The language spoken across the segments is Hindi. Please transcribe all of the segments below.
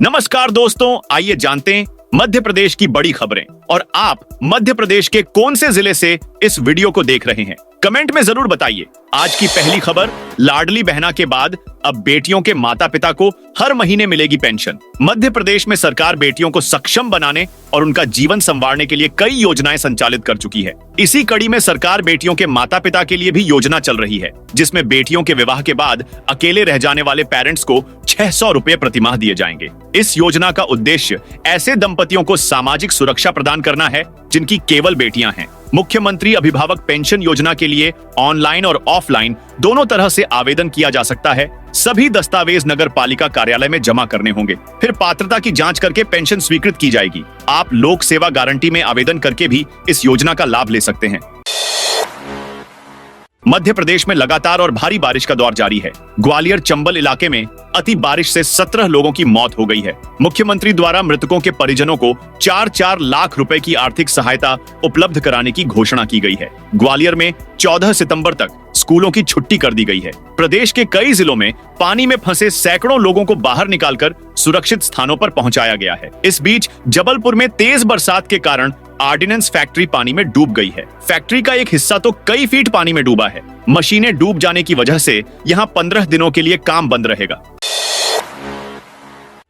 नमस्कार दोस्तों, आइए जानते हैं मध्य प्रदेश की बड़ी खबरें। और आप मध्य प्रदेश के कौन से जिले से इस वीडियो को देख रहे हैं, कमेंट में जरूर बताइए। आज की पहली खबर, लाडली बहना के बाद अब बेटियों के माता पिता को हर महीने मिलेगी पेंशन। मध्य प्रदेश में सरकार बेटियों को सक्षम बनाने और उनका जीवन संवारने के लिए कई योजनाएं संचालित कर चुकी है। इसी कड़ी में सरकार बेटियों के माता पिता के लिए भी योजना चल रही है, जिसमें बेटियों के विवाह के बाद अकेले रह जाने वाले पेरेंट्स को 600 रुपए प्रतिमाह दिए जाएंगे। इस योजना का उद्देश्य ऐसे दंपतियों को सामाजिक सुरक्षा प्रदान करना है जिनकी केवल बेटियां हैं। मुख्यमंत्री अभिभावक पेंशन योजना के लिए ऑनलाइन और ऑफलाइन दोनों तरह से आवेदन किया जा सकता है। सभी दस्तावेज नगर पालिका कार्यालय में जमा करने होंगे, फिर पात्रता की जांच करके पेंशन स्वीकृत की जाएगी। आप लोक सेवा गारंटी में आवेदन करके भी इस योजना का लाभ ले सकते हैं। मध्य प्रदेश में लगातार और भारी बारिश का दौर जारी है। ग्वालियर चंबल इलाके में अति बारिश से 17 लोगों की मौत हो गई है। मुख्यमंत्री द्वारा मृतकों के परिजनों को 4-4 लाख रुपए की आर्थिक सहायता उपलब्ध कराने की घोषणा की गई है। ग्वालियर में 14 सितंबर तक स्कूलों की छुट्टी कर दी गई है। प्रदेश के कई जिलों में पानी में फंसे सैकड़ों लोगों को बाहर निकालकर सुरक्षित स्थानों पर पहुंचाया गया है। इस बीच जबलपुर में तेज बरसात के कारण ऑर्डिनेंस फैक्ट्री पानी में डूब गई है। फैक्ट्री का एक हिस्सा तो कई फीट पानी में डूबा है। मशीनें डूब जाने की वजह से यहां 15 दिनों के लिए काम बंद रहेगा।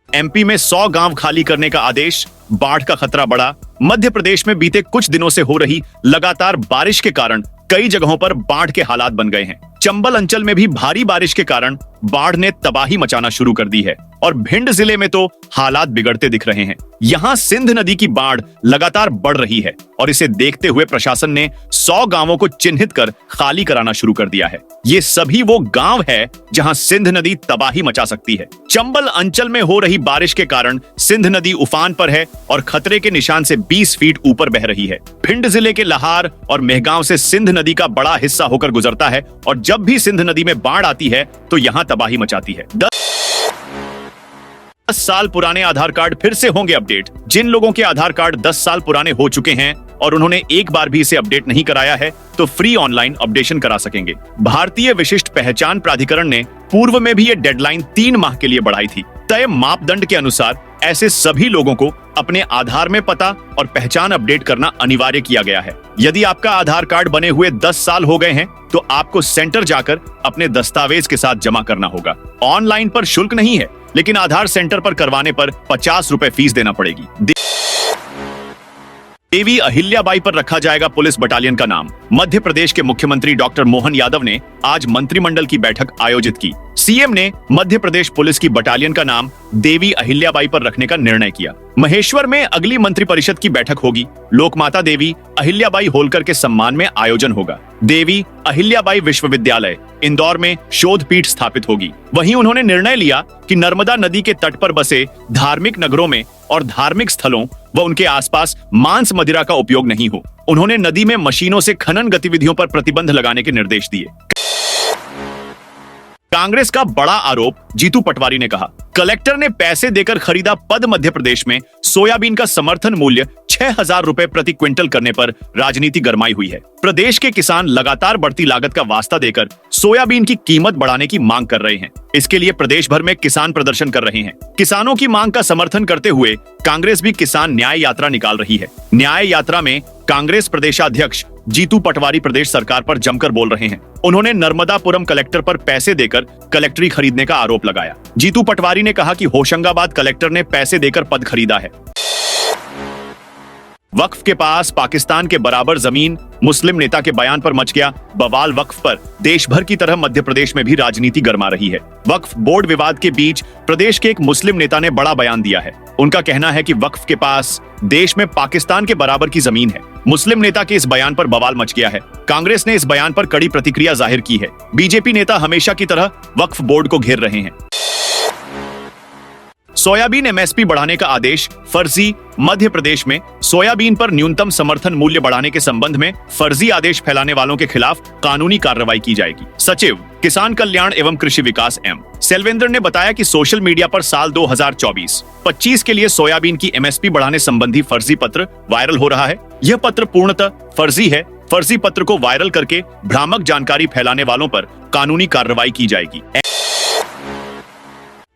एमपी में 100 गांव खाली करने का आदेश, बाढ़ का खतरा बढ़ा। मध्य प्रदेश में बीते कुछ दिनों से हो रही लगातार बारिश के कारण कई जगहों पर बाढ़ के हालात बन गए हैं। चंबल अंचल में भी भारी बारिश के कारण बाढ़ ने तबाही मचाना शुरू कर दी है और भिंड जिले में तो हालात बिगड़ते दिख रहे हैं। यहाँ सिंध नदी की बाढ़ लगातार बढ़ रही है और इसे देखते हुए प्रशासन ने 100 गांवों को चिन्हित कर खाली कराना शुरू कर दिया है। ये सभी वो गांव है जहां सिंध नदी तबाही मचा सकती है। चंबल अंचल में हो रही बारिश के कारण सिंध नदी उफान पर है और खतरे के निशान से 20 फीट ऊपर बह रही है। भिंड जिले के लहार और मेहगांव से सिंध नदी का बड़ा हिस्सा होकर गुजरता है और जब भी सिंध नदी में बाढ़ आती है तो यहाँ तबाही मचाती है। 10 साल पुराने आधार कार्ड फिर से होंगे अपडेट। जिन लोगों के आधार कार्ड 10 साल पुराने हो चुके हैं और उन्होंने एक बार भी इसे अपडेट नहीं कराया है तो फ्री ऑनलाइन अपडेशन करा सकेंगे। भारतीय विशिष्ट पहचान प्राधिकरण ने पूर्व में भी ये डेडलाइन 3 माह के लिए बढ़ाई थी। तय मापदंड के अनुसार ऐसे सभी लोगों को अपने आधार में पता और पहचान अपडेट करना अनिवार्य किया गया है। यदि आपका आधार कार्ड बने हुए 10 साल हो गए हैं तो आपको सेंटर जाकर अपने दस्तावेज के साथ जमा करना होगा। ऑनलाइन पर शुल्क नहीं है, लेकिन आधार सेंटर पर करवाने पर 50 रुपए फीस देना पड़ेगी। देवी अहिल्याबाई पर रखा जाएगा पुलिस बटालियन का नाम। मध्य प्रदेश के मुख्यमंत्री डॉक्टर मोहन यादव ने आज मंत्रिमंडल की बैठक आयोजित की। सीएम ने मध्य प्रदेश पुलिस की बटालियन का नाम देवी अहिल्याबाई पर रखने का निर्णय किया। महेश्वर में अगली मंत्रिपरिषद की बैठक होगी। लोकमाता देवी अहिल्याबाई होलकर के सम्मान में आयोजन होगा। देवी अहिल्याबाई विश्वविद्यालय इंदौर में शोध पीठ स्थापित होगी। वहीं उन्होंने निर्णय लिया कि नर्मदा नदी के तट पर बसे धार्मिक नगरों में और धार्मिक स्थलों व उनके आसपास मांस मदिरा का उपयोग नहीं हो। उन्होंने नदी में मशीनों से खनन गतिविधियों पर प्रतिबंध लगाने के निर्देश दिए। कांग्रेस का बड़ा आरोप, जीतू पटवारी ने कहा, कलेक्टर ने पैसे देकर खरीदा पद। मध्य प्रदेश में सोयाबीन का समर्थन मूल्य 6000 रुपए प्रति क्विंटल करने पर राजनीति गरमाई हुई है। प्रदेश के किसान लगातार बढ़ती लागत का वास्ता देकर सोयाबीन की कीमत बढ़ाने की मांग कर रहे हैं। इसके लिए प्रदेश भर में किसान प्रदर्शन कर रहे हैं। किसानों की मांग का समर्थन करते हुए कांग्रेस भी किसान न्याय यात्रा निकाल रही है। न्याय यात्रा में कांग्रेस प्रदेशाध्यक्ष जीतू पटवारी प्रदेश सरकार पर जमकर बोल रहे हैं। उन्होंने नर्मदापुरम कलेक्टर पर पैसे देकर कलेक्टरी खरीदने का आरोप लगाया। जीतू पटवारी ने कहा कि होशंगाबाद कलेक्टर ने पैसे देकर पद खरीदा है। वक्फ के पास पाकिस्तान के बराबर जमीन, मुस्लिम नेता के बयान पर मच गया बवाल। वक्फ पर देश भर की तरह मध्य प्रदेश में भी राजनीति गरमा रही है। वक्फ बोर्ड विवाद के बीच प्रदेश के एक मुस्लिम नेता ने बड़ा बयान दिया है। उनका कहना है कि वक्फ के पास देश में पाकिस्तान के बराबर की जमीन है। मुस्लिम नेता के इस बयान पर बवाल मच गया है। कांग्रेस ने इस बयान पर कड़ी प्रतिक्रिया जाहिर की है। बीजेपी नेता हमेशा की तरह वक्फ बोर्ड को घेर रहे हैं। सोयाबीन एमएसपी बढ़ाने का आदेश फर्जी। मध्य प्रदेश में सोयाबीन पर न्यूनतम समर्थन मूल्य बढ़ाने के संबंध में फर्जी आदेश फैलाने वालों के खिलाफ कानूनी कार्रवाई की जाएगी। सचिव किसान कल्याण एवं कृषि विकास एम सेल्वेंद्र ने बताया कि सोशल मीडिया पर साल 2024-25 के लिए सोयाबीन की एमएसपी बढ़ाने संबंधी फर्जी पत्र वायरल हो रहा है। यह पत्र पूर्णतः फर्जी है। फर्जी पत्र को वायरल करके भ्रामक जानकारी फैलाने वालों पर कानूनी कार्रवाई की जाएगी।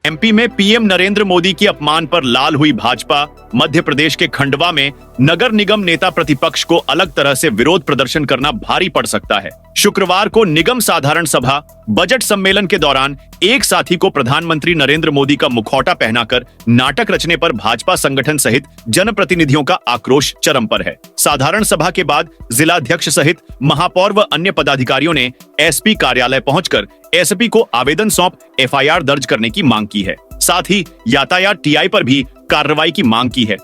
एमपी में पीएम नरेंद्र मोदी की अपमान पर लाल हुई भाजपा। मध्य प्रदेश के खंडवा में नगर निगम नेता प्रतिपक्ष को अलग तरह से विरोध प्रदर्शन करना भारी पड़ सकता है। शुक्रवार को निगम साधारण सभा बजट सम्मेलन के दौरान एक साथी को प्रधानमंत्री नरेंद्र मोदी का मुखौटा पहनाकर नाटक रचने पर भाजपा संगठन सहित जनप्रतिनिधियों का आक्रोश चरम पर है। साधारण सभा के बाद जिलाध्यक्ष सहित महापौर व अन्य पदाधिकारियों ने एसपी कार्यालय पहुंचकर एसपी को आवेदन सौंप एफआईआर दर्ज करने की मांग की है। साथ ही यातायात टीआई पर भी कार्रवाई की मांग की है।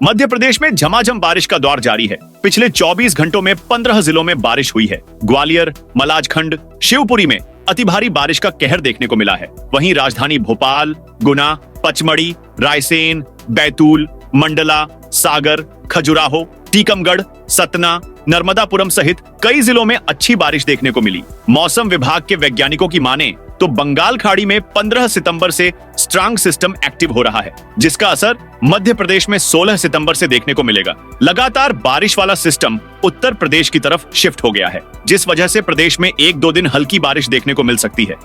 मध्य प्रदेश में झमाझम बारिश का दौर जारी है। पिछले 24 घंटों में 15 जिलों में बारिश हुई है। ग्वालियर, मलाजखंड, शिवपुरी में अति भारी बारिश का कहर देखने को मिला है। वहीं राजधानी भोपाल, गुना, पचमढ़ी, रायसेन, बैतूल, मंडला, सागर, खजुराहो, टीकमगढ़, सतना, नर्मदापुरम सहित कई जिलों में अच्छी बारिश देखने को मिली। मौसम विभाग के वैज्ञानिकों की माने तो बंगाल खाड़ी में 15 सितंबर से स्ट्रांग सिस्टम एक्टिव हो रहा है, जिसका असर मध्य प्रदेश में 16 सितंबर से देखने को मिलेगा। लगातार बारिश वाला सिस्टम उत्तर प्रदेश की तरफ शिफ्ट हो गया है, जिस वजह से प्रदेश में 1-2 दिन हल्की बारिश देखने को मिल सकती है।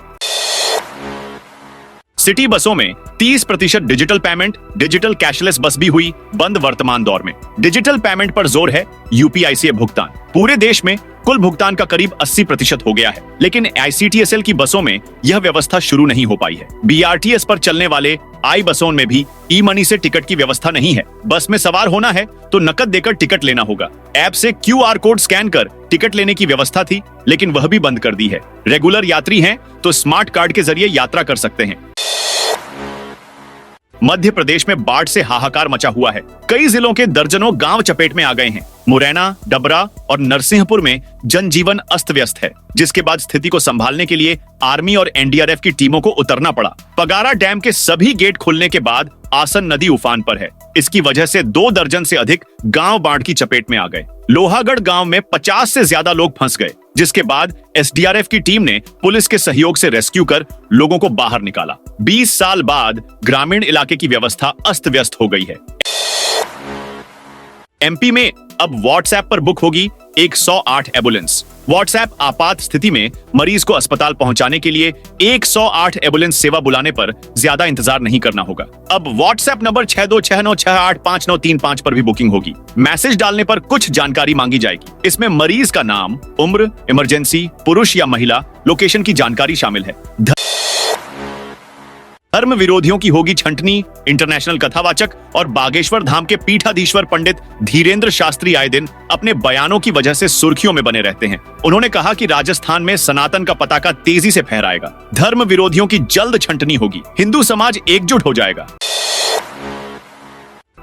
सिटी बसों में 30% डिजिटल पेमेंट, डिजिटल कैशलेस बस भी हुई बंद। वर्तमान दौर में डिजिटल पेमेंट पर जोर है। यूपीआई से भुगतान पूरे देश में कुल भुगतान का करीब 80% हो गया है, लेकिन आईसीटीएसएल की बसों में यह व्यवस्था शुरू नहीं हो पाई है। बीआरटीएस पर चलने वाले आई बसों में भी ई मनी से टिकट की व्यवस्था नहीं है। बस में सवार होना है तो नकद देकर टिकट लेना होगा। ऐप से क्यूआर कोड स्कैन कर टिकट लेने की व्यवस्था थी, लेकिन वह भी बंद कर दी है। रेगुलर यात्री हैं तो स्मार्ट कार्ड के जरिए यात्रा कर सकते हैं। मध्य प्रदेश में बाढ़ से हाहाकार मचा हुआ है। कई जिलों के दर्जनों गांव चपेट में आ गए हैं। मुरैना, डबरा और नरसिंहपुर में जनजीवन अस्त व्यस्त है, जिसके बाद स्थिति को संभालने के लिए आर्मी और एनडीआरएफ की टीमों को उतरना पड़ा। पगारा डैम के सभी गेट खुलने के बाद आसन नदी उफान पर है। इसकी वजह से 2 दर्जन से अधिक गांव बाढ़ की चपेट में आ गए। लोहागढ़ गांव में 50 से ज्यादा लोग फंस गए, जिसके बाद एसडीआरएफ की टीम ने पुलिस के सहयोग से रेस्क्यू कर लोगों को बाहर निकाला। 20 साल बाद ग्रामीण इलाके की व्यवस्था अस्त व्यस्त हो गई है। एमपी में अब व्हाट्सएप पर बुक होगी 108 एम्बुलेंस। व्हाट्सएप आपात स्थिति में मरीज को अस्पताल पहुंचाने के लिए 108 एम्बुलेंस सेवा बुलाने पर ज्यादा इंतजार नहीं करना होगा। अब व्हाट्सएप नंबर 6269685935 पर भी बुकिंग होगी। मैसेज डालने पर कुछ जानकारी मांगी जाएगी। इसमें मरीज का नाम, उम्र, इमरजेंसी, पुरुष या महिला, लोकेशन की जानकारी शामिल है। धर्म विरोधियों की होगी छंटनी। इंटरनेशनल कथावाचक और बागेश्वर धाम के पीठाधीश्वर पंडित धीरेन्द्र शास्त्री आए दिन अपने बयानों की वजह से सुर्खियों में बने रहते हैं। उन्होंने कहा कि राजस्थान में सनातन का पताका तेजी से फहराएगा। धर्म विरोधियों की जल्द छंटनी होगी। हिंदू समाज एकजुट हो जाएगा।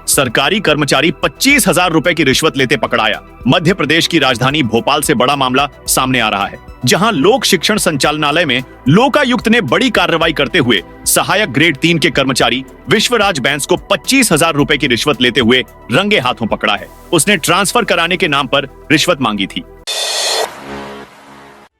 सरकारी कर्मचारी 25,000 रुपए की रिश्वत लेते पकड़ाया। मध्य प्रदेश की राजधानी भोपाल से बड़ा मामला सामने आ रहा है, जहां लोक शिक्षण संचालनालय में लोकायुक्त ने बड़ी कार्रवाई करते हुए सहायक ग्रेड 3 के कर्मचारी विश्वराज बैंस को 25,000 रुपए की रिश्वत लेते हुए रंगे हाथों पकड़ा है। उसने ट्रांसफर कराने के नाम पर रिश्वत मांगी थी।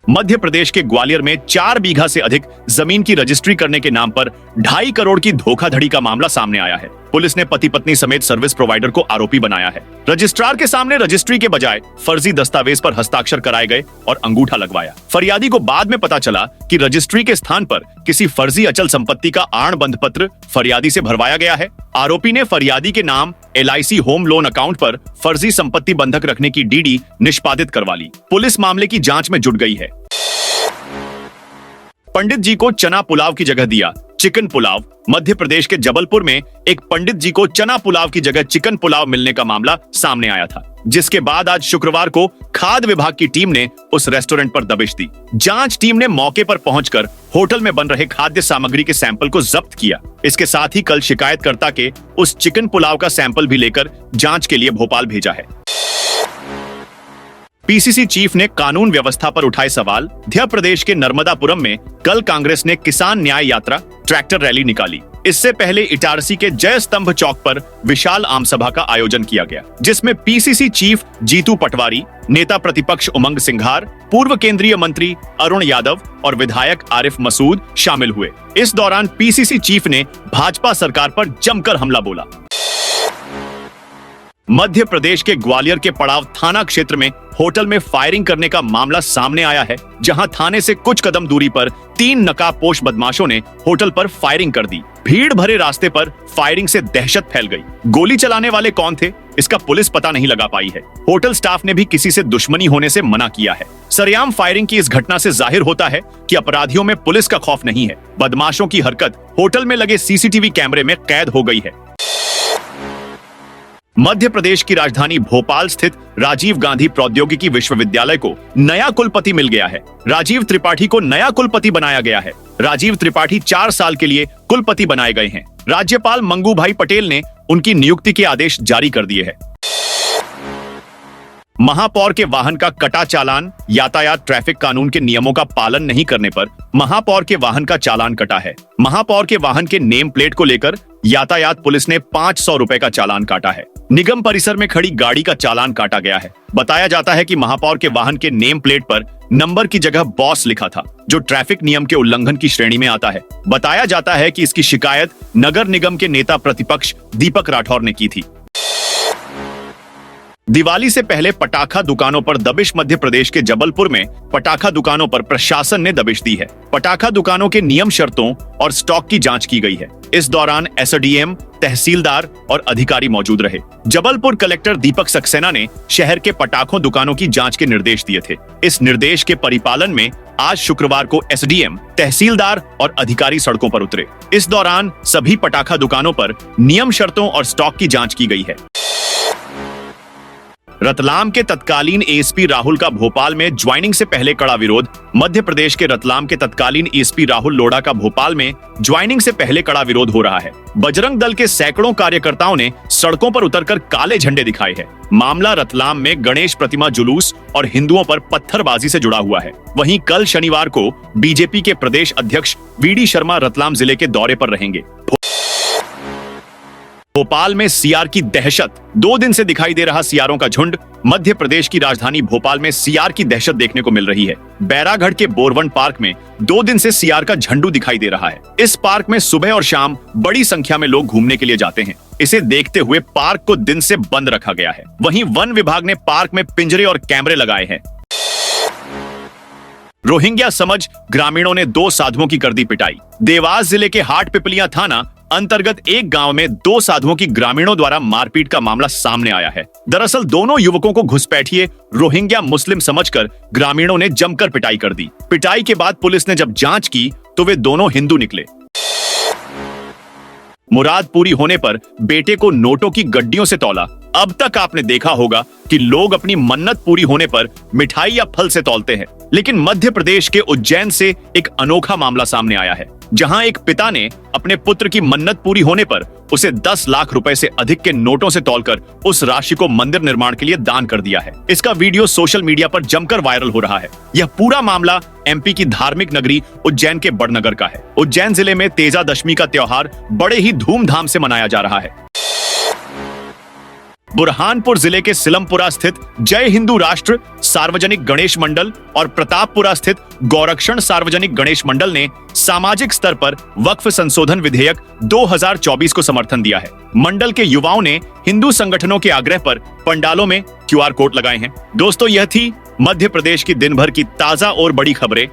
मध्य प्रदेश के ग्वालियर में 4 बीघा से अधिक जमीन की रजिस्ट्री करने के नाम पर 2.5 करोड़ की धोखाधड़ी का मामला सामने आया है। पुलिस ने पति पत्नी समेत सर्विस प्रोवाइडर को आरोपी बनाया है। रजिस्ट्रार के सामने रजिस्ट्री के बजाय फर्जी दस्तावेज पर हस्ताक्षर कराए गए और अंगूठा लगवाया। फरियादी को बाद में पता चला कि रजिस्ट्री के स्थान पर किसी फर्जी अचल संपत्ति का आणबंध पत्र फरियादी से भरवाया गया है। आरोपी ने फरियादी के नाम LIC होम लोन अकाउंट पर फर्जी संपत्ति बंधक रखने की DD निष्पादित करवा ली। पुलिस मामले की जांच में जुट गई है। पंडित जी को चना पुलाव की जगह दिया चिकन पुलाव। मध्य प्रदेश के जबलपुर में एक पंडित जी को चना पुलाव की जगह चिकन पुलाव मिलने का मामला सामने आया था, जिसके बाद आज शुक्रवार को खाद्य विभाग की टीम ने उस रेस्टोरेंट पर दबिश दी। जांच टीम ने मौके पर पहुंचकर होटल में बन रहे खाद्य सामग्री के सैंपल को जब्त किया। इसके साथ ही कल शिकायतकर्ता के उस चिकन पुलाव का सैंपल भी लेकर जांच के लिए भोपाल भेजा है। पीसीसी चीफ ने कानून व्यवस्था पर उठाए सवाल। मध्य प्रदेश के नर्मदापुरम में कल कांग्रेस ने किसान न्याय यात्रा ट्रैक्टर रैली निकाली। इससे पहले इटारसी के जय स्तंभ चौक पर विशाल आम सभा का आयोजन किया गया, जिसमें पीसीसी चीफ जीतू पटवारी, नेता प्रतिपक्ष उमंग सिंघार, पूर्व केंद्रीय मंत्री अरुण यादव और विधायक आरिफ मसूद शामिल हुए। इस दौरान पीसीसी चीफ ने भाजपा सरकार पर जमकर हमला बोला। मध्य प्रदेश के ग्वालियर के पड़ाव थाना क्षेत्र में होटल में फायरिंग करने का मामला सामने आया है, जहां थाने से कुछ कदम दूरी पर 3 नकाबपोश बदमाशों ने होटल पर फायरिंग कर दी। भीड़ भरे रास्ते पर फायरिंग से दहशत फैल गई। गोली चलाने वाले कौन थे, इसका पुलिस पता नहीं लगा पाई है। होटल स्टाफ ने भी किसी से दुश्मनी होने से मना किया है। सरेआम फायरिंग की इस घटना से जाहिर होता है कि अपराधियों में पुलिस का खौफ नहीं है। बदमाशों की हरकत होटल में लगे सीसीटीवी कैमरे में कैद हो गई है। मध्य प्रदेश की राजधानी भोपाल स्थित राजीव गांधी प्रौद्योगिकी विश्वविद्यालय को नया कुलपति मिल गया है। राजीव त्रिपाठी को नया कुलपति बनाया गया है। राजीव त्रिपाठी 4 साल के लिए कुलपति बनाए गए हैं। राज्यपाल मंगू भाई पटेल ने उनकी नियुक्ति के आदेश जारी कर दिए हैं। महापौर के वाहन का कटा चालान। यातायात ट्रैफिक कानून के नियमों का पालन नहीं करने पर महापौर के वाहन का चालान कटा है। महापौर के वाहन के नेम प्लेट को लेकर यातायात पुलिस ने 500 रुपए का चालान काटा है। निगम परिसर में खड़ी गाड़ी का चालान काटा गया है। बताया जाता है कि महापौर के वाहन के नेम प्लेट पर नंबर की जगह बॉस लिखा था, जो ट्रैफिक नियम के उल्लंघन की श्रेणी में आता है। बताया जाता है कि इसकी शिकायत नगर निगम के नेता प्रतिपक्ष दीपक राठौर ने की थी। दिवाली से पहले पटाखा दुकानों पर दबिश। मध्य प्रदेश के जबलपुर में पटाखा दुकानों पर प्रशासन ने दबिश दी है। पटाखा दुकानों के नियम शर्तों और स्टॉक की जांच की गई है। इस दौरान एसडीएम, तहसीलदार और अधिकारी मौजूद रहे। जबलपुर कलेक्टर दीपक सक्सेना ने शहर के पटाखों दुकानों की जांच के निर्देश दिए थे। इस निर्देश के परिपालन में आज शुक्रवार को एसडीएम, तहसीलदार और अधिकारी सड़कों पर उतरे। इस दौरान सभी पटाखा दुकानों पर नियम शर्तों और स्टॉक की जांच की गई है। रतलाम के तत्कालीन एसपी राहुल का भोपाल में ज्वाइनिंग से पहले कड़ा विरोध। मध्य प्रदेश के रतलाम के तत्कालीन एसपी राहुल लोढ़ा का भोपाल में ज्वाइनिंग से पहले कड़ा विरोध हो रहा है। बजरंग दल के सैकड़ों कार्यकर्ताओं ने सड़कों पर उतरकर काले झंडे दिखाए हैं। मामला रतलाम में गणेश प्रतिमा जुलूस और हिंदुओं पर पत्थरबाजी से जुड़ा हुआ है। वहीं कल शनिवार को बीजेपी के प्रदेश अध्यक्ष वीडी शर्मा रतलाम जिले के दौरे पर रहेंगे। भोपाल में सीआर की दहशत। 2 दिन से दिखाई दे रहा सियारों का झुंड। मध्य प्रदेश की राजधानी भोपाल में सीआर की दहशत देखने को मिल रही है। बैरागढ़ के बोरवन पार्क में 2 दिन से सीआर का झंडू दिखाई दे रहा है। इस पार्क में सुबह और शाम बड़ी संख्या में लोग घूमने के लिए जाते हैं। इसे देखते हुए पार्क को दिन से बंद रखा गया है। वहीं वन विभाग ने पार्क में पिंजरे और कैमरे लगाए हैं। रोहिंग्या समझ ग्रामीणों ने 2 साधुओं की कर दी पिटाई। देवास जिले के हाट पिपलियां थाना अंतर्गत एक गांव में 2 साधुओं की ग्रामीणों द्वारा मारपीट का मामला सामने आया है। दरअसल दोनों युवकों को घुसपैठिए रोहिंग्या मुस्लिम समझकर ग्रामीणों ने जमकर पिटाई कर दी। पिटाई के बाद पुलिस ने जब जांच की तो वे दोनों हिंदू निकले। मुराद पूरी होने पर बेटे को नोटों की गड्डियों से तौला। अब तक आपने देखा होगा कि लोग अपनी मन्नत पूरी होने पर मिठाई या फल से तौलते हैं, लेकिन मध्य प्रदेश के उज्जैन से एक अनोखा मामला सामने आया है, जहां एक पिता ने अपने पुत्र की मन्नत पूरी होने पर उसे 10 लाख रुपए से अधिक के नोटों से तौलकर उस राशि को मंदिर निर्माण के लिए दान कर दिया है। इसका वीडियो सोशल मीडिया पर जमकर वायरल हो रहा है। यह पूरा मामला एमपी की धार्मिक नगरी उज्जैन के बड़नगर का है। उज्जैन जिले में तेजा दशमी का त्योहार बड़े ही धूमधाम से मनाया जा रहा है। बुरहानपुर जिले के सिलमपुरा स्थित जय हिंदू राष्ट्र सार्वजनिक गणेश मंडल और प्रतापपुरा स्थित गौरक्षण सार्वजनिक गणेश मंडल ने सामाजिक स्तर पर वक्फ संशोधन विधेयक 2024 को समर्थन दिया है। मंडल के युवाओं ने हिंदू संगठनों के आग्रह पर पंडालों में QR कोड लगाए हैं। दोस्तों, यह थी मध्य प्रदेश की दिन भर की ताजा और बड़ी खबरें।